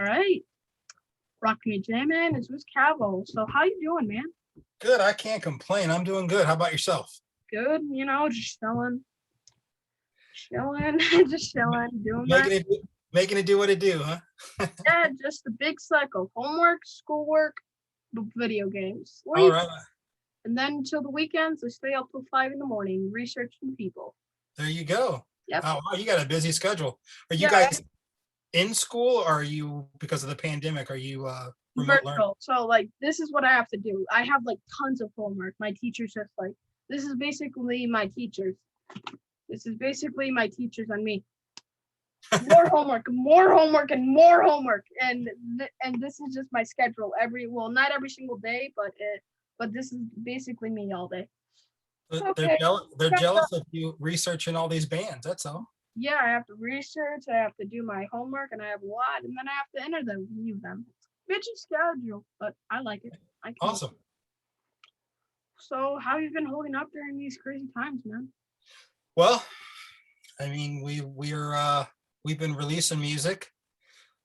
right. Rock Me J-Man is with Cavo. So how you doing, man? Good. I can't complain. I'm doing good. How about yourself? Good, just chilling, just chilling, doing my Making it making it do what it do, huh? yeah, just the big cycle. Homework, schoolwork, video games, All sleep, right. and then until the weekends I stay up till 5 in the morning researching people. There you go. Yep. Oh, wow, you got a busy schedule. Are you Yeah, guys in school or are you because of the pandemic, are you remote learning? virtual. So like this is what I have to do. I have like tons of homework. My teacher's just like this is basically my teachers. This is basically my teachers on me. More homework, more homework, and more homework, and this is just my schedule. Not every single day, but this is basically me all day. Okay. They're jealous of you researching all these bands. That's all. Yeah, I have to research. I have to do my homework, and I have a lot, and then I have to enter them, review them. It's a bitchy schedule, but I like it. I can. Awesome. So, how you been holding up during these crazy times, man? Well, I mean, we've been releasing music.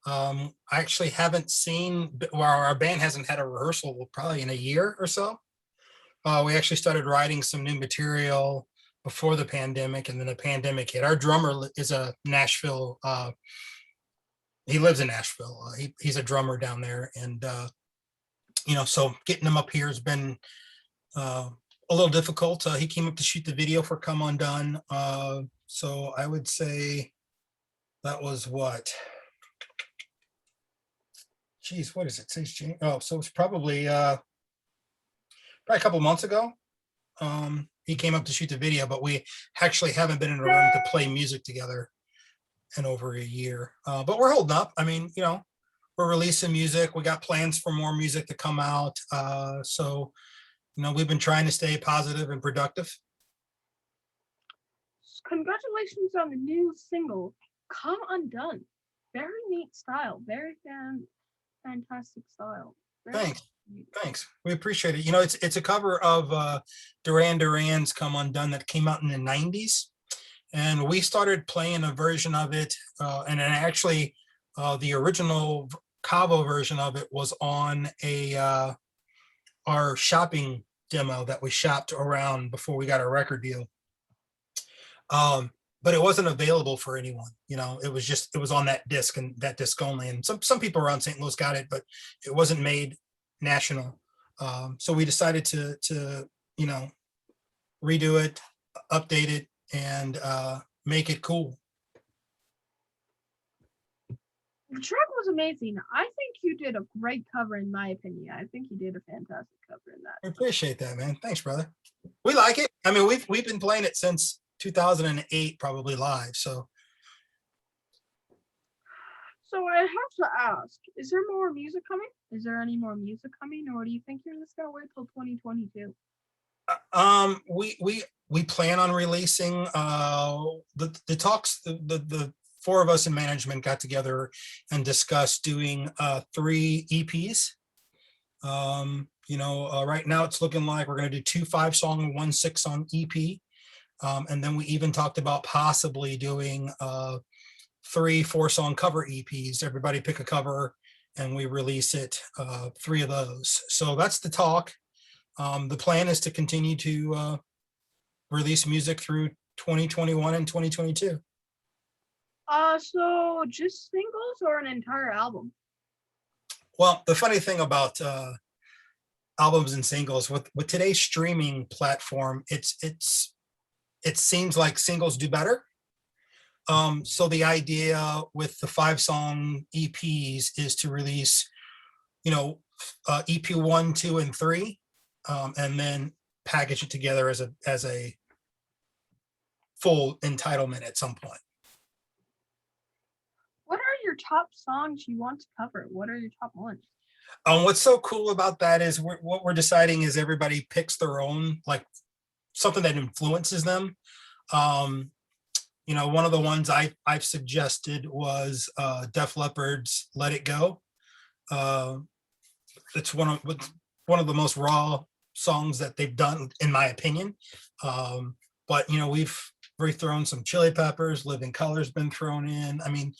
I actually haven't seen, well, our band hasn't had a rehearsal probably in a year or so. We actually started writing some new material before the pandemic, and then the pandemic hit. Our drummer is a Nashville. He lives in Nashville. He's a drummer down there, and so getting him up here has been a little difficult. He came up to shoot the video for "Come Undone," so I would say that was what. Geez, what is it? Oh, so it's probably a couple months ago. He came up to shoot the video, but we actually haven't been in a room to play music together in over a year. But we're holding up. I mean, we're releasing music. We got plans for more music to come out. So we've been trying to stay positive and productive. Congratulations on the new single, "Come Undone." Very neat style. Very fantastic style. Very Thanks. We appreciate it. It's a cover of Duran Duran's "Come Undone" that came out in the 90s. And we started playing a version of it. And then actually the original Cavo version of it was on our shopping demo that we shopped around before we got a record deal. But it wasn't available for anyone. It was on that disc and that disc only. And some people around St. Louis got it, but it wasn't made national. So we decided to redo it, update it, and make it cool. The track was amazing. I think you did a great cover, in my opinion. I think you did a fantastic cover in that. I appreciate that, man. Thanks, brother. We like it. I mean, we've been playing it since 2008, probably live. So I have to ask: is there more music coming? Is there any more music coming, or do you think you're just gonna wait till 2022? We plan on releasing the talks. The four of us in management got together and discussed doing 3 EPs. Right now it's looking like we're going to do 2 5-song and 1 6-song EP. And then we even talked about possibly doing 3 4-song cover EPs. Everybody pick a cover and we release it, 3 of those. So that's the talk. The plan is to continue to release music through 2021 and 2022. So just singles or an entire album? Well, the funny thing about albums and singles with today's streaming platform, it seems like singles do better. So the idea with the 5-song EPs is to release, EP 1, 2, and 3, and then package it together as a full entitlement at some point. What are your top songs you want to cover? What are your top ones? What's so cool about that is what we're deciding is everybody picks their own, like something that influences them. One of the ones I've suggested was Def Leppard's "Let It Go." It's one of the most raw songs that they've done, in my opinion. But we've thrown some Chili Peppers, Living Color's been thrown in. I mean,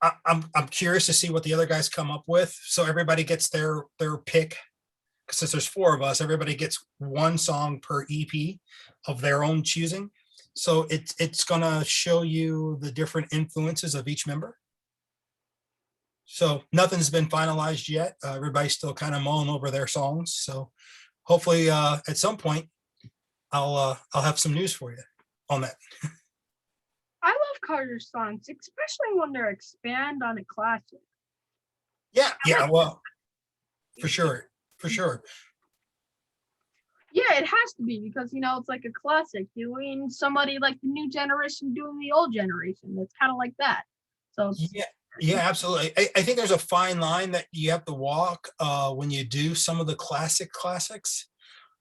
I'm curious to see what the other guys come up with. So everybody gets their pick. Since there's four of us, everybody gets one song per EP of their own choosing. So it's gonna show you the different influences of each member. So nothing's been finalized yet. Everybody's still kind of mulling over their songs. So hopefully at some point I'll have some news for you on that. I love Carter's songs, especially when they're expand on a classic. Yeah, well, for sure. Yeah, it has to be because it's like a classic doing somebody like the new generation doing the old generation. It's kind of like that. So Yeah, absolutely. I think there's a fine line that you have to walk when you do some of the classics.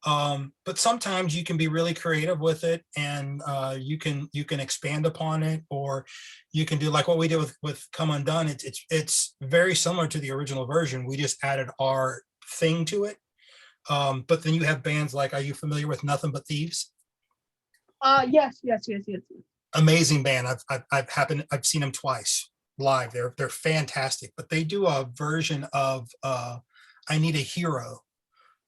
But sometimes you can be really creative with it, and you can expand upon it, or you can do like what we did with Come Undone. It's very similar to the original version. We just added our thing to it. But then you have bands like, are you familiar with Nothing But Thieves? yes. Amazing band. I've seen them twice live. They're fantastic. But they do a version of I Need a Hero.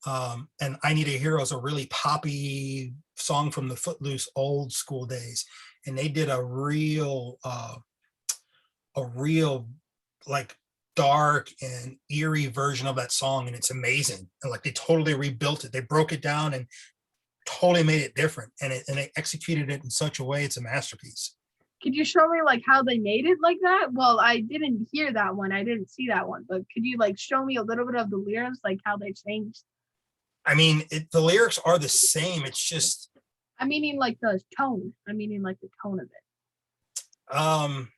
And I Need a Hero is a really poppy song from the Footloose old school days. And they did a real like dark and eerie version of that song, and it's amazing. And like they totally rebuilt it. They broke it down and totally made it different, and they executed it in such a way, it's a masterpiece. Could you show me like how they made it like that? Well, I didn't hear that one. I didn't see that one, but could you like show me a little bit of the lyrics, like how they changed? I mean, the lyrics are the same. It's just I meaning like the tone. I meaning like the tone of it.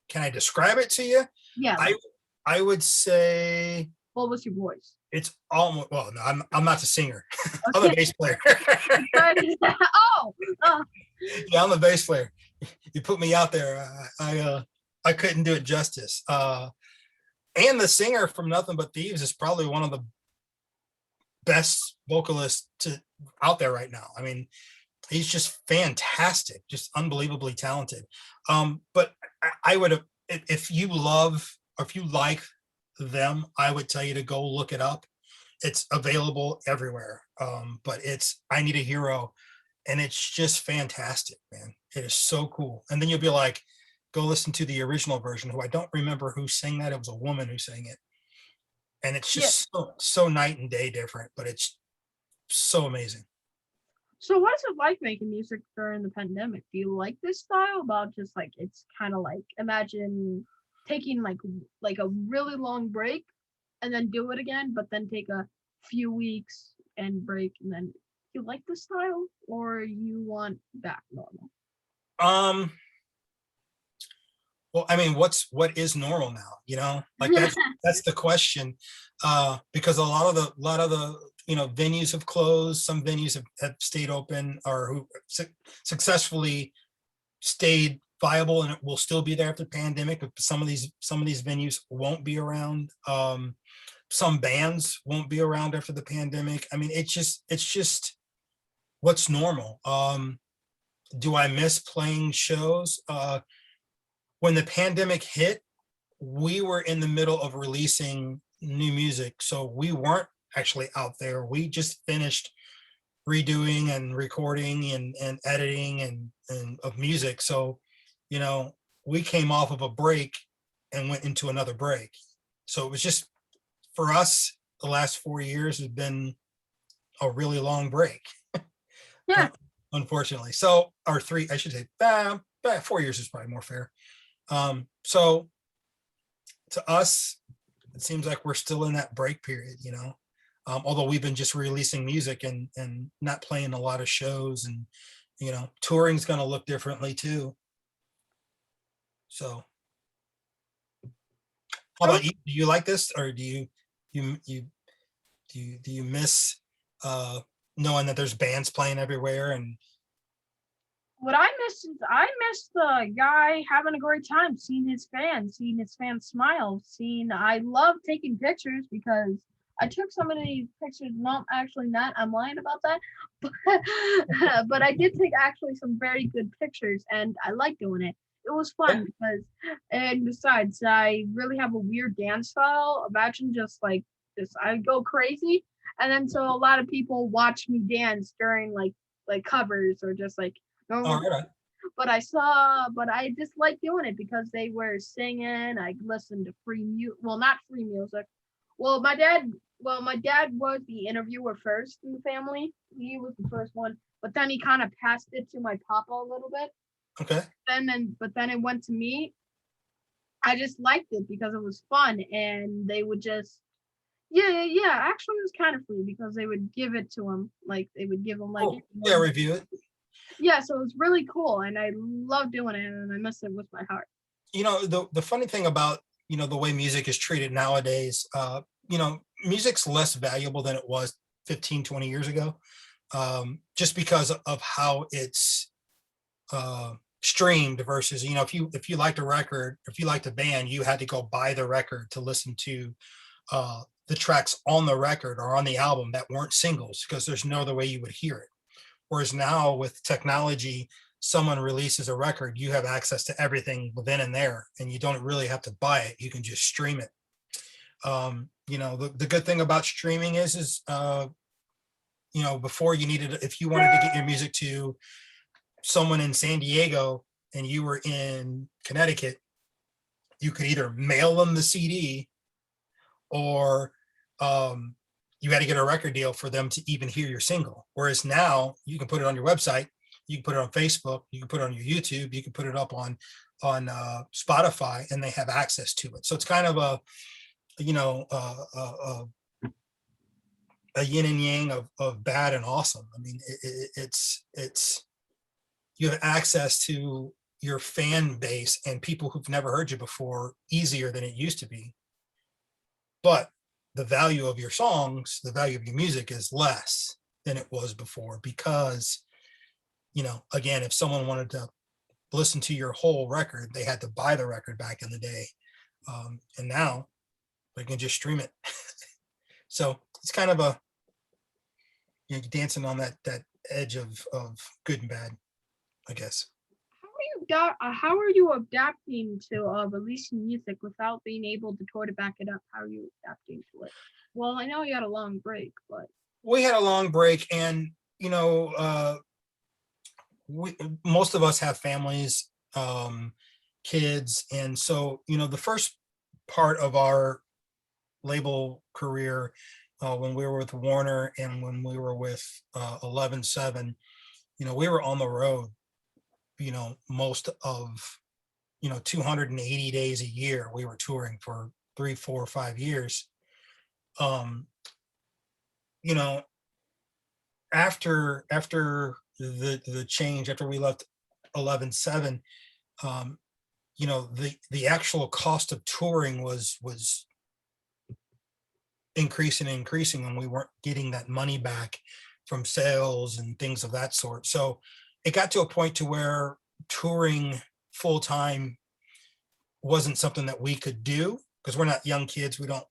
Can I describe it to you? Yeah. I would say What was your voice? it's almost, well, no, I'm not the singer. Okay. I'm the bass player. Oh, Yeah, I'm the bass player. You put me out there, I couldn't do it justice. And the singer from Nothing But Thieves is probably one of the best vocalists out there right now. I mean, he's just fantastic, just unbelievably talented. But I would, if you love or if you like them, I would tell you to go look it up. It's available everywhere. But it's I Need a Hero, and it's just fantastic, man. It is so cool. And then you'll be like, go listen to the original version, who I don't remember who sang that. It was a woman who sang it. And it's just so night and day different, but it's so amazing. so what is it like making music during the pandemic? Do you like this style about just like it's kind of like imagine taking like a really long break and then do it again, but then take a few weeks and break and then you like this style or you want back normal? Um, well, I mean, what is normal now? Like that's the question. Because a lot of the venues have closed. Some venues have stayed open, or who successfully stayed viable, and it will still be there after the pandemic. But some of these venues won't be around. Some bands won't be around after the pandemic. I mean, it's just what's normal. Do I miss playing shows? When the pandemic hit, we were in the middle of releasing new music, so we weren't actually out there. We just finished redoing and recording and editing and of music. So, we came off of a break and went into another break. So it was just, for us, the last 4 years has been a really long break. Yeah. Unfortunately. So, or three, I should say, 4 years is probably more fair. So to us, it seems like we're still in that break period, although we've been just releasing music and not playing a lot of shows, and, touring's going to look differently too. So how about you? Do you like this, or do you miss knowing that there's bands playing everywhere? And What I miss is I miss the guy having a great time, seeing his fans smile, I love taking pictures because I took so many pictures, not, I'm lying about that, but I did take actually some very good pictures and I like doing it. it was fun because, and besides, I really have a weird dance style. Imagine just like this, I go crazy, and then so a lot of people watch me dance during like covers or just like All normal. right. But I just like doing it because they were singing. I listened to free music. Well, not free music. Well, my dad was the interviewer first in the family. He was the first one, but then he kind of passed it to my papa a little bit. Okay. But then it went to me. I just liked it because it was fun, and they would just yeah. Actually, it was kind of free because they would give it to him, like they would give him like Oh, yeah, review it. yeah. So it was really cool, and I love doing it, and I miss it with my heart. You know, the funny thing about, you know, the way music is treated nowadays, you know, music's less valuable than it was 15, 20 years ago, just because of how it's streamed versus, you know, if you liked a record, if you liked a band, you had to go buy the record to listen to the tracks on the record or on the album that weren't singles, because there's no other way you would hear it. Whereas now with technology, someone releases a record, you have access to everything within and there, and you don't really have to buy it. You can just stream it. You know, the good thing about streaming is you know, before you needed, if you wanted to get your music to someone in San Diego and you were in Connecticut, you could either mail them the CD or you had to get a record deal for them to even hear your single. Whereas now you can put it on your website, you can put it on Facebook, you can put it on your YouTube, you can put it up on Spotify, and they have access to it. So it's kind of a, you know, a yin and yang of bad and awesome. I mean, it's you have access to your fan base and people who've never heard you before easier than it used to be. But the value of your songs, the value of your music is less than it was before because, you know, again, if someone wanted to listen to your whole record, they had to buy the record back in the day. And now they can just stream it. So it's kind of a, you know, dancing on that edge of good and bad, I guess. How are you adapting to releasing music without being able to tour to back it up? How are you adapting to it? Well, I know you had a long break, but We had a long break, and you know, most of us have families, kids, and so, you know, the first part of our label career, when we were with Warner and when we were with 11/7, you know, we were on the road, you know, most of, you know, 280 days a year. We were touring for 3, 4, 5 years. Um, you know, after the change, after we left 11/7, you know, the actual cost of touring was increasing and increasing, and we weren't getting that money back from sales and things of that sort. So it got to a point to where touring full time wasn't something that we could do because we're not young kids. We don't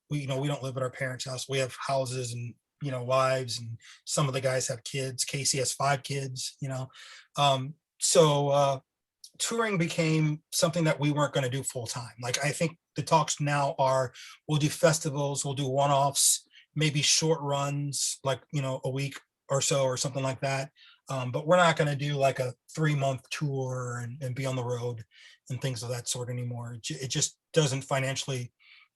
live at our parents' house. We have houses and, you know, wives, and some of the guys have kids. Casey has 5 kids, you know. So touring became something that we weren't going to do full time. Like, I think the talks now are, we'll do festivals, we'll do one-offs, maybe short runs, like, you know, a week or so or something like that. But we're not going to do like a 3-month tour and be on the road and things of that sort anymore. It just doesn't financially,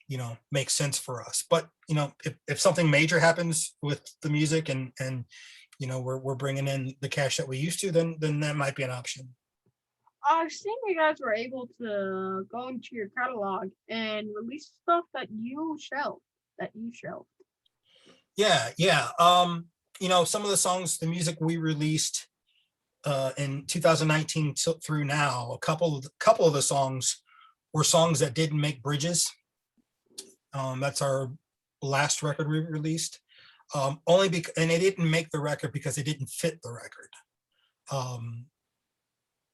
you know, make sense for us. But, you know, if something major happens with the music and you know, we're bringing in the cash that we used to, then that might be an option. I've seen you guys were able to go into your catalog and release stuff that you shelved. Yeah. You know, some of the songs, the music we released in 2019 through now, a couple of the songs were songs that didn't make bridges. That's our last record we released. And it didn't make the record because it didn't fit the record.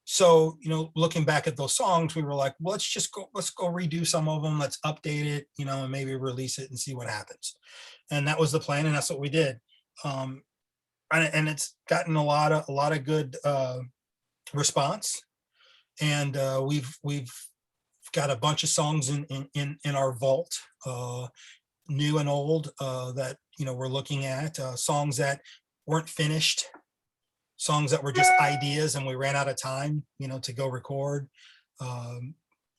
So, you know, looking back at those songs, we were like, well, let's go redo some of them. Let's update it, you know, and maybe release it and see what happens. And that was the plan. And that's what we did. And it's gotten a lot of good response. and we've got a bunch of songs in our vault, new and old, that we're looking at, songs that weren't finished, songs that were just ideas and we ran out of time to go record.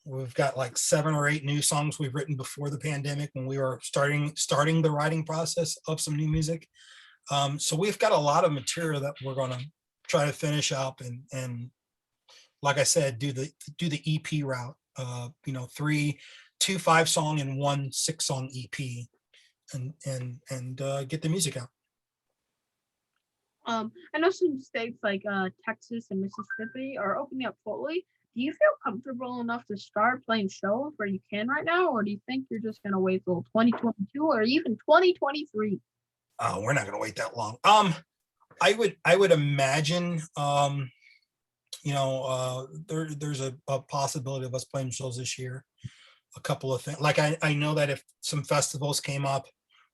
We've got like 7 or 8 new songs we've written before the pandemic when we were starting the writing process of some new music. So we've got a lot of material that we're going to try to finish up and like I said, do the EP route, 2 5-song and 1 6-song EP, and get the music out. I know some states like Texas and Mississippi are opening up fully. Do you feel comfortable enough to start playing shows where you can right now, or do you think you're just gonna wait till 2022 or even 2023? Oh, we're not going to wait that long. I would imagine, there's a possibility of us playing shows this year. A couple of things, like I know that if some festivals came up,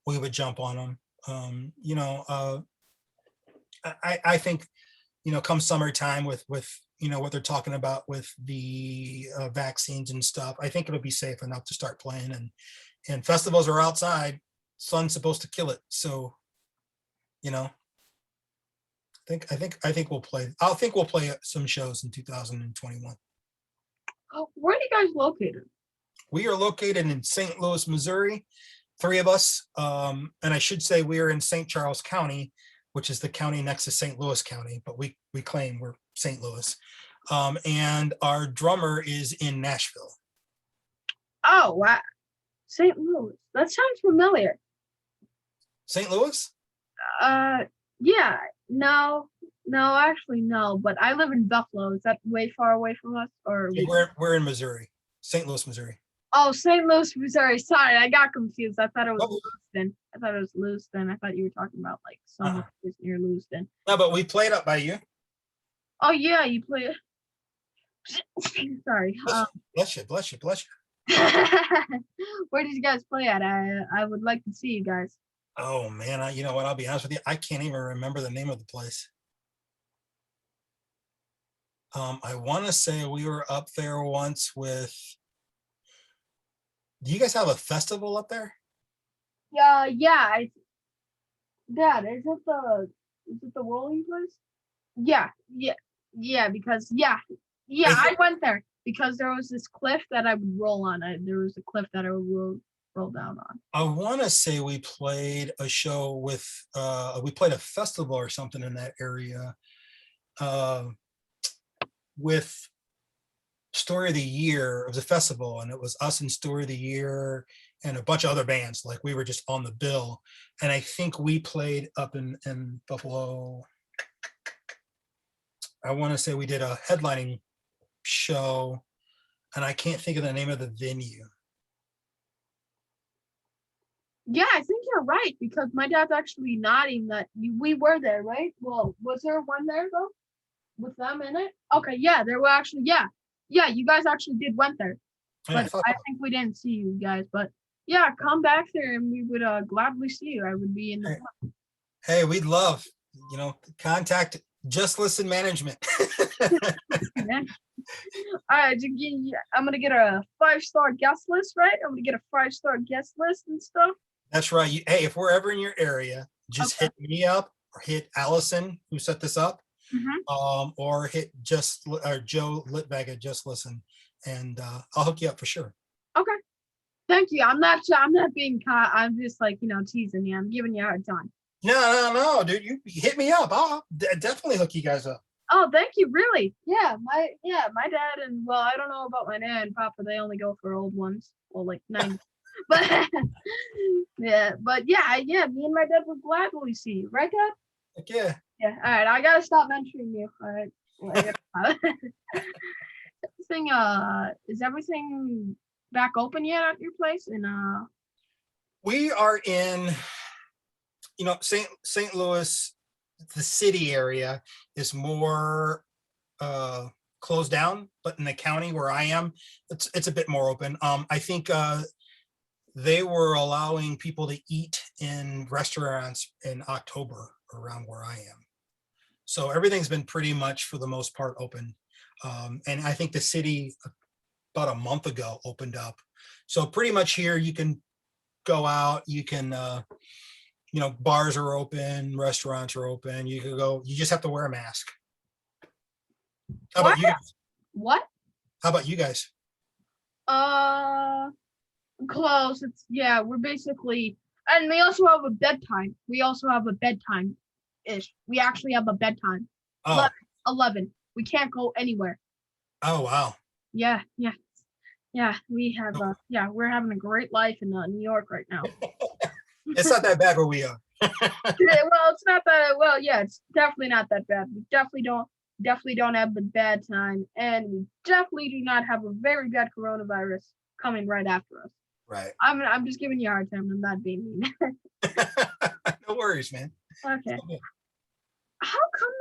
we would jump on them. I think, come summertime with what they're talking about with the vaccines and stuff, I think it'll be safe enough to start playing, and festivals are outside. Sun's supposed to kill it, so I think we'll play. I think we'll play some shows in 2021. Oh, where are you guys located? We are located in St. Louis, Missouri, 3 of us, and I should say we are in St. Charles County, which is the county next to St. Louis County, but we claim we're St. Louis. And our drummer is in Nashville. Oh, wow. St. Louis. That sounds familiar. St. Louis? Yeah. No, actually, no. But I live in Buffalo. Is that way far away from us? Or Yeah, we're in Missouri, St. Louis, Missouri. Oh, St. Louis, Missouri. Sorry, I got confused. I thought it was Lewiston. I thought you were talking about like somewhere near Lewiston. No, but we played up by you. Oh yeah, you play. Sorry. Bless you. Where did you guys play at? I would like to see you guys. Oh man, you know what? I'll be honest with you. I can't even remember the name of the place. I want to say we were up there once with. Do you guys have a festival up there? Yeah. Dad, is it the rolling place? Yeah. Because I went there because there was this cliff that I would roll on. There was a cliff that I would roll down on. I want to say we played a show with. We played a festival or something in that area. With Story of the Year. It was a festival, and it was us and Story of the Year and a bunch of other bands. Like we were just on the bill, and I think we played up in Buffalo. I want to say we did a headlining show, and I can't think of the name of the venue. Yeah, I think you're right, because my dad's actually nodding that we were there, right? Well, was there one there though with them in it? Okay, yeah, there were actually, yeah, you guys actually went there, but I think we didn't see you guys. But yeah, come back there and we would gladly see you. I would be in the front. Hey, we'd love, contact Just Listen Management. All right, I'm gonna get a 5-star guest list, right? I'm gonna get a 5-star guest list and stuff. That's right. Hey, if we're ever in your area, just hit me up or hit Allison, who set this up, or hit Joe Litvag at Just Listen, and I'll hook you up for sure. Okay, thank you. I'm not being caught. I'm just like teasing you. I'm giving you a hard time. No, dude. You hit me up. I'll definitely hook you guys up. Oh, thank you. Really? Yeah, my dad and I don't know about my dad and Papa. They only go for old ones. Well, like 90. But me and my dad would gladly see you, right, Dad? Heck yeah. Yeah. All right, I gotta stop mentioning you. All right. Is everything back open yet at your place? And we are in, St. Louis, the city area is more closed down, but in the county where I am, it's a bit more open. I think they were allowing people to eat in restaurants in October around where I am. So everything's been pretty much, for the most part, open. And I think the city about a month ago opened up. So pretty much here you can go out, you can, bars are open, restaurants are open. You can go, you just have to wear a mask. How What? about you guys? What? How about you guys? Uh, Close. We're basically, and we also have a bedtime. We also have a bedtime ish. We actually have a bedtime. Oh, 11. We can't go anywhere. oh, wow. Yeah, yeah, yeah. We have we're having a great life in New York right now. It's not that bad where we are. Yeah, well, it's not that well, yeah, it's definitely not that bad. We definitely don't have the bad time, and we definitely do not have a very bad coronavirus coming right after us. Right. I'm just giving you a hard time. I'm not being mean. No worries, man. Okay. How come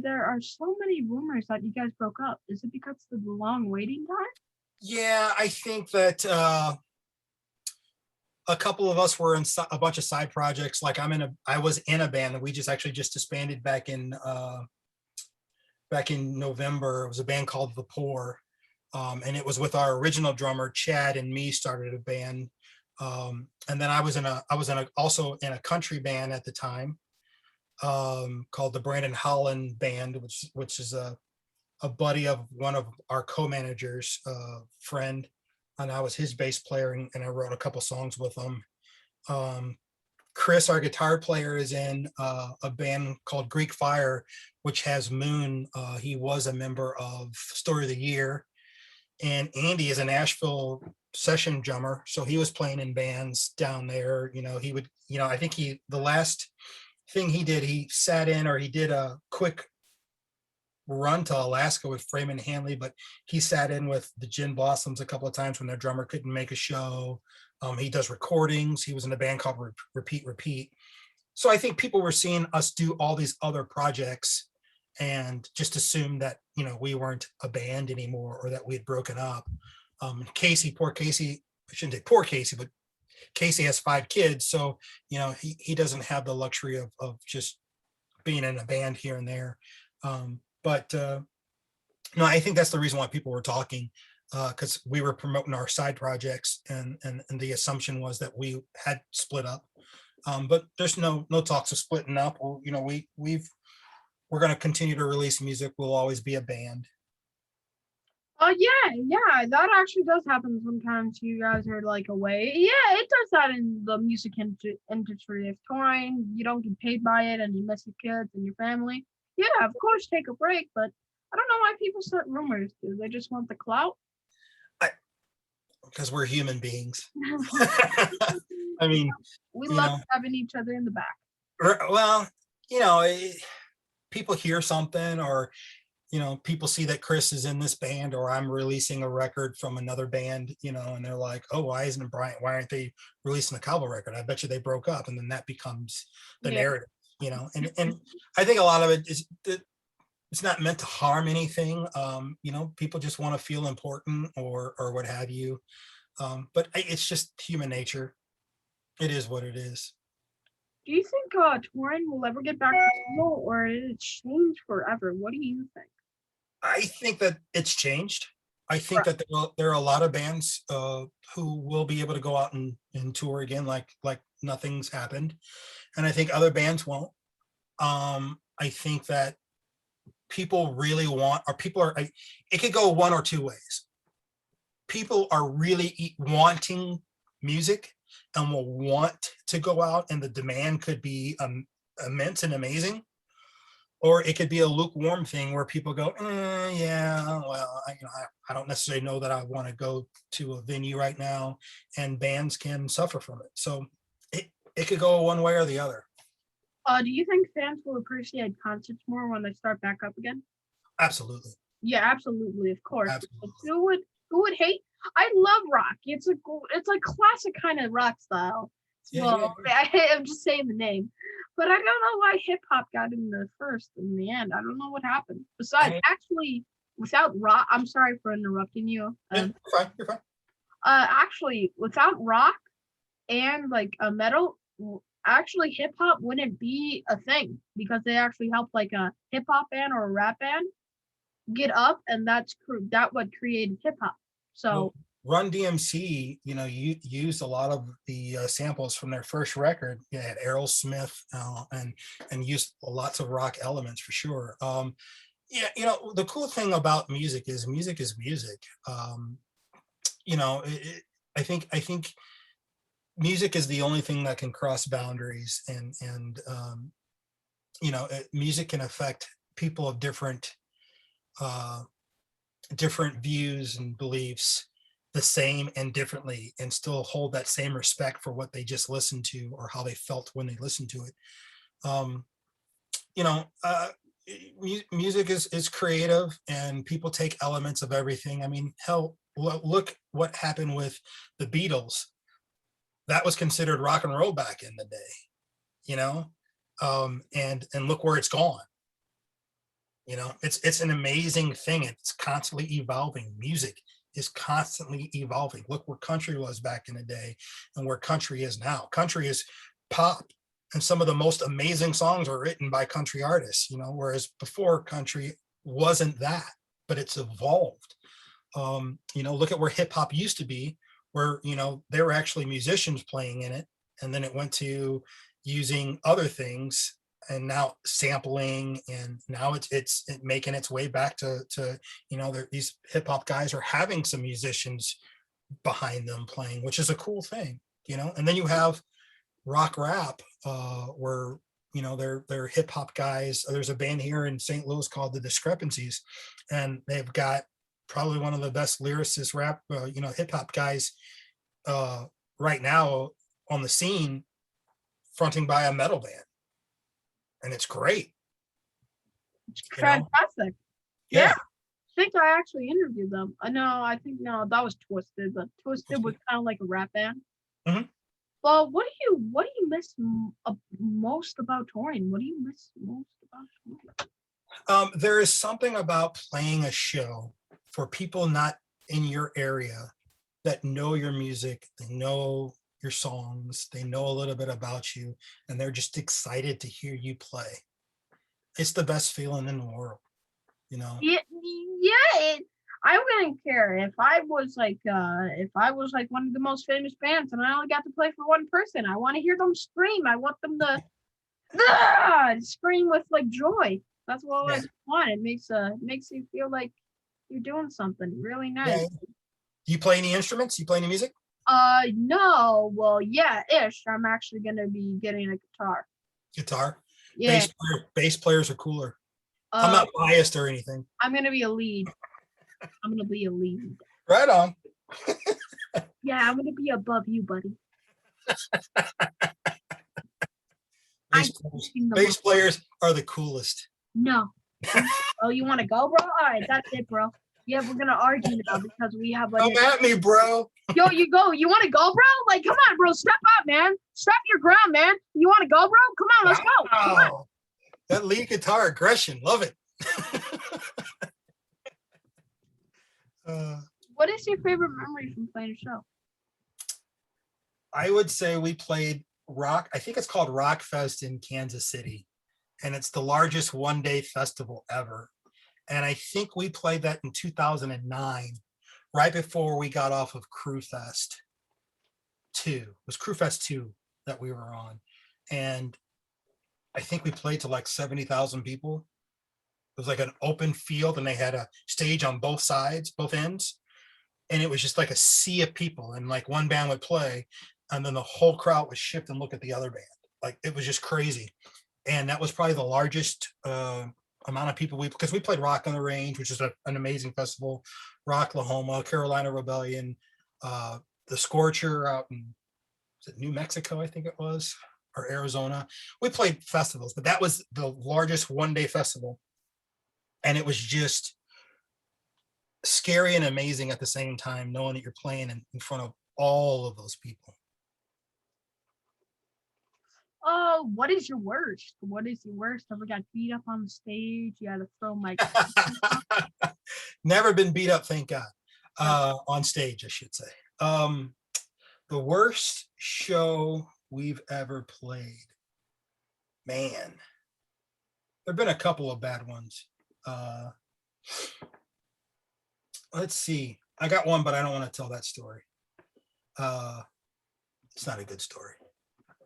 there are so many rumors that you guys broke up? Is it because of the long waiting time? Yeah, I think that a couple of us were in a bunch of side projects. Like I was in a band and we just disbanded back in November. It was a band called The Poor. And it was with our original drummer, Chad, and me started a band. And then I was also in a country band at the time, called the Brandon Holland Band, which is a buddy of one of our co-managers, friend, and I was his bass player, and I wrote a couple songs with him. Chris, our guitar player, is in a band called Greek Fire, which has Moon. He was a member of Story of the Year. And Andy is a Nashville session drummer, so he was playing in bands down there. He would, I think the last thing he did, he sat in, or he did a quick run to Alaska with Freeman Hanley, but he sat in with the Gin Blossoms a couple of times when their drummer couldn't make a show. He does recordings. He was in a band called Repeat Repeat. So I think people were seeing us do all these other projects and just assumed that, we weren't a band anymore, or that we had broken up. Poor Casey, I shouldn't say poor Casey, but Casey has 5 kids. So, he doesn't have the luxury of just being in a band here and there. But no, I think that's the reason why people were talking, because we were promoting our side projects, and the assumption was that we had split up. But there's no talks of splitting up. We're going to continue to release music. We'll always be a band. Yeah, that actually does happen sometimes. You guys are like away. Yeah, it does that in the music industry. If touring, you don't get paid by it, and you miss your kids and your family. Yeah, of course, take a break. But I don't know why people start rumors. Do they just want the clout? Because we're human beings. I mean, we love having each other in the back. Well, people hear something, or people see that Chris is in this band, or I'm releasing a record from another band, and they're like, oh, why aren't they releasing a Cavo record? I bet you they broke up. And then that becomes the narrative, and I think a lot of it is that it's not meant to harm anything. People just want to feel important, or what have you. But it's just human nature. It is what it is. Do you think touring will ever get back to normal, or did it change forever? What do you think? I think that it's changed. I think that there are a lot of bands who will be able to go out and tour again like nothing's happened. And I think other bands won't. I think that people really want, or it could go one or two ways. People are really wanting music and will want to go out, and the demand could be immense and amazing. Or it could be a lukewarm thing where people go, yeah, well, I don't necessarily know that I want to go to a venue right now, and bands can suffer from it. So it could go one way or the other. Do you think fans will appreciate concerts more when they start back up again? Absolutely. Yeah, absolutely, of course. Absolutely. Who would hate? I love rock. It's a classic kind of rock style. Well, I'm just saying the name, but I don't know why hip hop got in the first in the end. I don't know what happened. Besides, actually, without rock, I'm sorry for interrupting you. You're fine. Actually, without rock and like a metal, actually hip hop wouldn't be a thing, because they actually helped like a hip hop band or a rap band get up, and that what created hip hop. So Well, Run DMC, you used a lot of the samples from their first record. You had Aerosmith, and used lots of rock elements for sure. Yeah, the cool thing about music is music. You know, I think music is the only thing that can cross boundaries, and music can affect people of uh, different views and beliefs the same and differently, and still hold that same respect for what they just listened to or how they felt when they listened to it. Um, you know, music is creative, and people take elements of everything. I mean, hell, look what happened with the Beatles. That was considered rock and roll back in the day, you know, and look where it's gone. It's an amazing thing. It's constantly evolving. Music is constantly evolving. Look where country was back in the day and where country is now. Country is pop, and some of the most amazing songs are written by country artists, whereas before country wasn't that, but it's evolved. Look at where hip hop used to be, where, there were actually musicians playing in it, and then it went to using other things, and now sampling, and now it's making its way back to these hip hop guys are having some musicians behind them playing, which is a cool thing. And then you have rock rap, where they're hip hop guys. There's a band here in St. Louis called The Discrepancies, and they've got probably one of the best lyricist rap hip hop guys right now on the scene, fronting by a metal band, and it's great. fantastic. Yeah, Yeah. I think I actually interviewed them. I think no, that was Twisted, but Twisted was kind of like a rap band. Mhm. Well, what do you miss most about touring? What do you miss most about touring? There is something about playing a show for people not in your area that know your music, they know your songs, they know a little bit about you, and they're just excited to hear you play. It's the best feeling in the world, you know? Yeah, I wouldn't care if I was like one of the most famous bands and I only got to play for one person. I want to hear them scream. I want them to scream with like joy. That's what I Yeah. want. It makes you feel like you're doing something really nice. Yeah. Do you play any instruments? You play any music? No, well, yeah, ish. I'm actually gonna be getting a guitar. Guitar? Yeah. Bass players are cooler. I'm Uh, not biased or anything. I'm gonna be a lead. I'm gonna be a lead. Right on. Yeah, I'm gonna be above you, buddy. Bass I'm players, teaching the bass players are the coolest. No. Oh, you want to go, bro? All right, that's it, bro. Yeah, we're gonna argue now because we have Come at me, bro. Yo, you go. You want to go, bro? Like, come on, bro. Step up, man. Step your ground, man. You want to go, bro? Come on, let's go. Come on. Wow. That lead guitar aggression, love it. What is your favorite memory from playing a show? I would say we played rock. I think it's called Rock Fest in Kansas City, and it's the largest one-day festival ever. And I think we played that in 2009, right before we got off of Crew Fest 2. It was Crew Fest 2 that we were on, and I think we played to like 70,000 people. It was like an open field, and they had a stage on both sides, both ends, and it was just like a sea of people. And like one band would play, and then the whole crowd would shift and look at the other band. Like it was just crazy. And that was probably the largest amount of people because we played Rock on the Range, which is an amazing festival, Rocklahoma, Carolina Rebellion, the Scorcher out in New Mexico, I think it was, or Arizona. We played festivals, but that was the largest one-day festival. And it was just scary and amazing at the same time, knowing that you're playing in front of all of those people. Oh, what is your worst? What is your worst? Ever got beat up on the stage? You had to throw my. Never been beat up, thank God. On stage, I should say. The worst show we've ever played. Man, there've been a couple of bad ones. Let's see. I got one, but I don't want to tell that story. It's not a good story.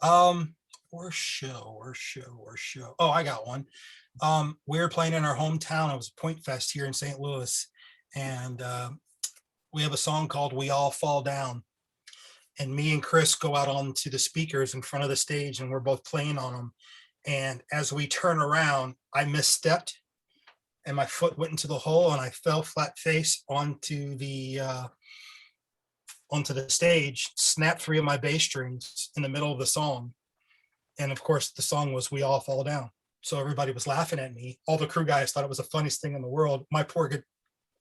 Or show. Oh, I got one. We were playing in our hometown. It was Point Fest here in St. Louis, and we have a song called "We All Fall Down." And me and Chris go out onto the speakers in front of the stage, and we're both playing on them. And as we turn around, I misstepped, and my foot went into the hole, and I fell flat face onto the stage, snapped 3 of my bass strings in the middle of the song. And of course, the song was "We All Fall Down." So everybody was laughing at me. All the crew guys thought it was the funniest thing in the world. My poor good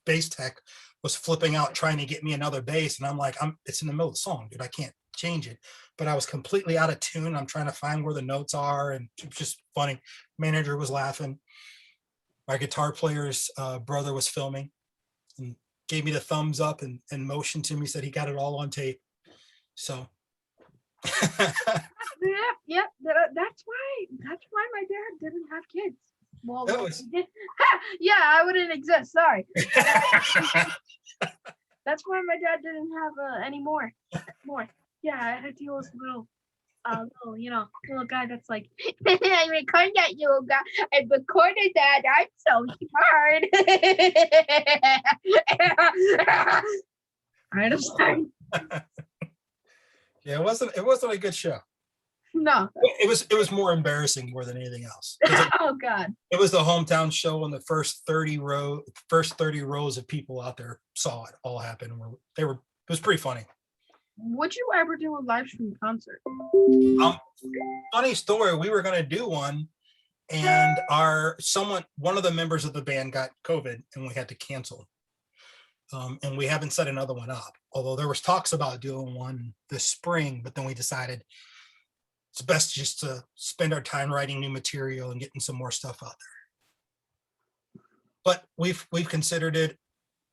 bass tech was flipping out, trying to get me another bass. And I'm like, it's in the middle of the song, dude. I can't change it. But I was completely out of tune. I'm trying to find where the notes are. And it was just funny. Manager was laughing. My guitar player's brother was filming and gave me the thumbs up and motioned to me, said he got it all on tape. So Yep. That's why my dad didn't have kids. Well, yeah, I wouldn't exist. Sorry. That's why my dad didn't have any more. Yeah, I had to deal with little, little guy that's like, I recorded that, you guy. I recorded that. I'm so smart. I'm sorry. Yeah, it wasn't a good show. No. It was more embarrassing more than anything else. Oh God. It was the hometown show, and the first 30 rows of people out there saw it all happen. It was pretty funny. Would you ever do a live stream concert? Funny story, we were going to do one, and one of the members of the band got COVID, and we had to cancel. And we haven't set another one up, although there was talks about doing one this spring, but then we decided it's best just to spend our time writing new material and getting some more stuff out there. But we've considered it.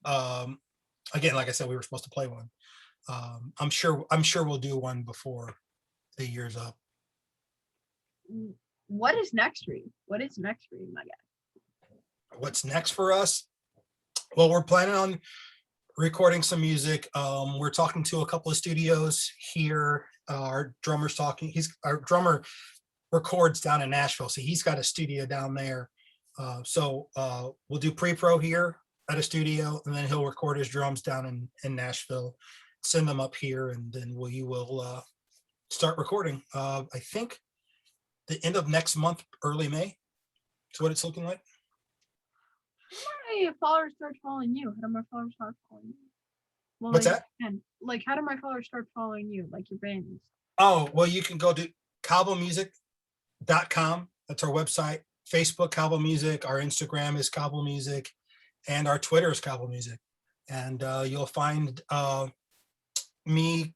Again, like I said, we were supposed to play one. I'm sure we'll do one before the year's up. What is next for you? My guy? What's next for us? Well, we're planning on recording some music. We're talking to a couple of studios here. Our drummer records down in Nashville, so he's got a studio down there. So we'll do pre-pro here at a studio, and then he'll record his drums down in Nashville, send them up here, and then we will start recording. I think the end of next month, early May, is what it's looking like. How do my followers start following you? How do my followers start following you? Well, What's that? Like, how do my followers start following you? Like your bands? Oh, well, you can go to cavomusic.com. That's our website. Facebook, Cavo Music. Our Instagram is Cavo Music, and our Twitter is Cavo Music. And you'll find me,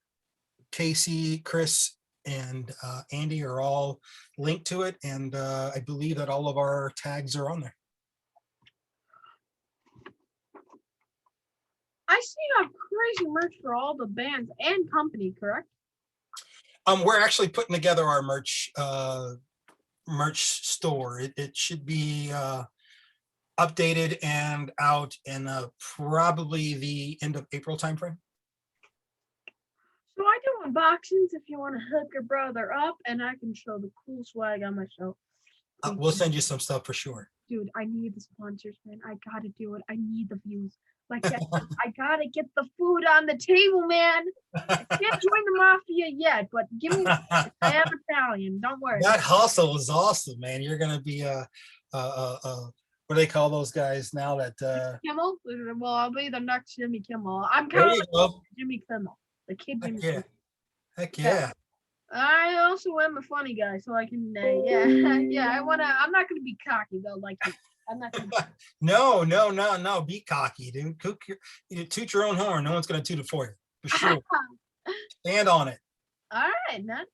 Casey, Chris, and Andy are all linked to it. And I believe that all of our tags are on there. I see you have crazy merch for all the bands and company, correct? We're actually putting together our merch store. It should be updated and out in probably the end of April timeframe. So I do unboxings if you want to hook your brother up, and I can show the cool swag on my show. We'll send you some stuff for sure. Dude, I need the sponsors, man. I gotta do it. I need the views. Like, I gotta get the food on the table, man. I can't join the mafia yet, but give me. I am Italian. Don't worry. That hustle is awesome, man. You're gonna be what do they call those guys now? That Kimmel. Well, I'll be the next Jimmy Kimmel. I'm there kind you of go. Jimmy Kimmel, the kid Heck Jimmy yeah. Kimmel. Heck yeah. I also am a funny guy, so I can. Yeah. I'm not gonna be cocky though, like you. I'm not gonna. No. Be cocky, dude. Toot your own horn. No one's gonna toot it for you, for sure. Stand on it. All right, man.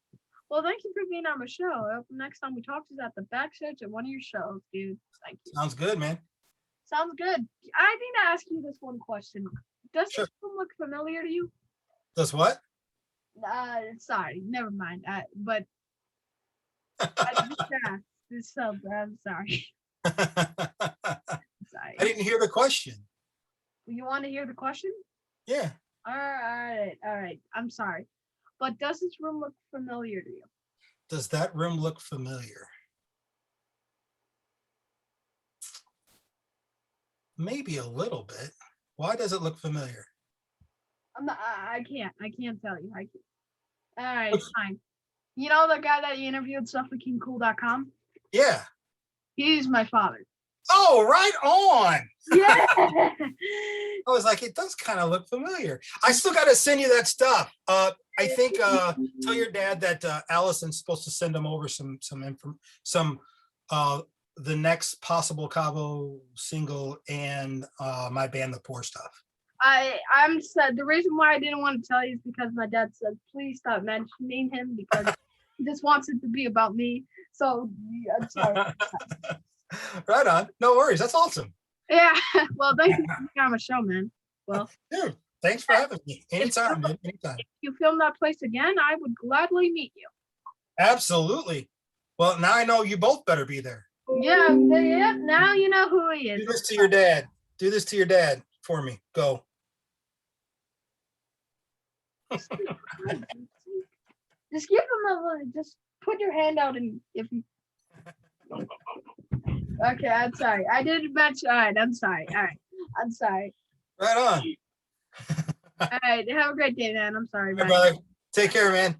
Well, thank you for being on my show. Next time we talk is at the backstage at one of your shows, dude. Thank you. Sounds good, man. Sounds good. I need to ask you this one question. Does Sure. this film look familiar to you? Does what? Sorry, never mind. But I just asked. So I'm sorry. right. I didn't hear the question. You want to hear the question? Yeah. All right. I'm sorry. But does this room look familiar to you? Does that room look familiar? Maybe a little bit. Why does it look familiar? I can't tell you. I can't. All right, fine. You know the guy that you interviewed, SuffocingCool.com? Yeah. He's my father. Oh, right on. Yeah. I was like, it does kind of look familiar. I still got to send you that stuff. I think tell your dad that Allison's supposed to send him over some the next possible Cavo single and my band, The Poor Stuff. I'm sad. The reason why I didn't want to tell you is because my dad said, please stop mentioning him because he just wants it to be about me. So I'm sorry. Right on. No worries. That's awesome. Yeah. Well, thank you for being on my show, man. Well, dude, thanks for having me. Anytime, man. Anytime. If you film that place again, I would gladly meet you. Absolutely. Well, now I know you both better be there. Yeah. Now you know who he is. Do this to your dad. Do this to your dad for me. Go. Just give him a little. Just put your hand out and if you. Okay, I'm sorry. I didn't mention. All right, I'm sorry. All right, I'm sorry. Right on. All right, have a great day, man. I'm sorry. Bye, brother. Take care, man.